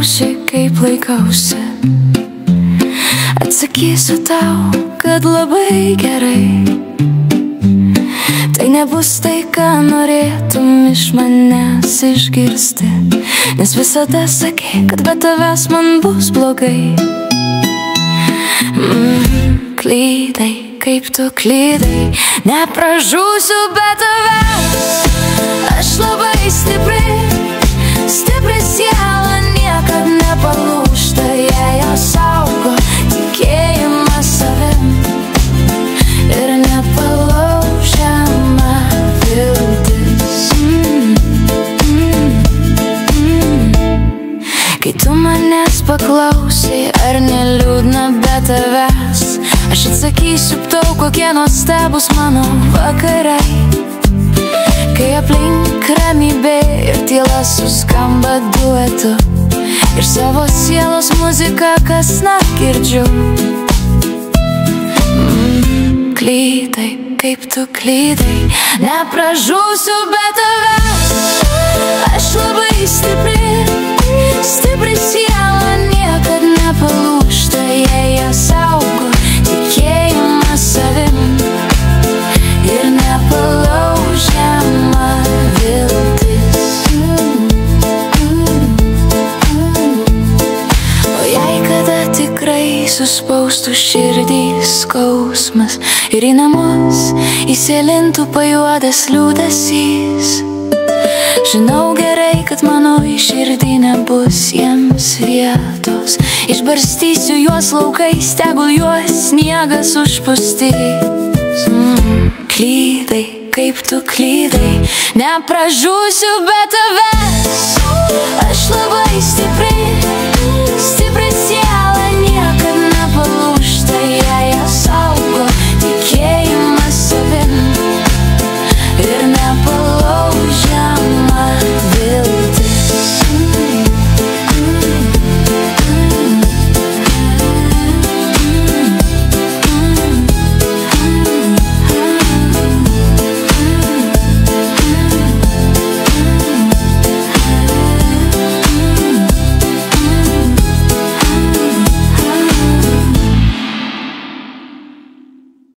paklausi, kaip laikausi, atsakysiu tau, kad labai gerai. Tai nebus tai, ką norėtum iš manęs išgirsti, nes visada sakei, kad be tavęs man bus blogai. Klydai, kaip tu klydai, nepražūsiu be tavęs. Aš labai stipri, stipri siela, niekad nepalūžta, jei jos saugo tikėjimą savim ir nepalaužiama viltis. Kai tu manęs paklausai, ar neliūdna be tavęs, aš atsakysiu tau, kokie nuostabūs mano vakarai. Kai aplink ramybė ir tyla suskamba duetu, ir savo sielos muziką kasnakt girdžiu. Klydai, kaip tu klydai, nepražūsiu be tavęs. Aš labai stipri, stipri siela, niekad nepalūžta, jei ją saugo tikėjimą savim ir nepalaužiama viltis. O jei kada tikrai suspaustų širdį skausmas ir į namus įsėlintų pajuodęs liūdesys, žinau gerai, kad mano širdį nebus jiems vietos. Išbarstysiu juos laukais, tegul juos sniegas užpustys. Klydai, kaip tu klydai, nepražūsiu be tavęs.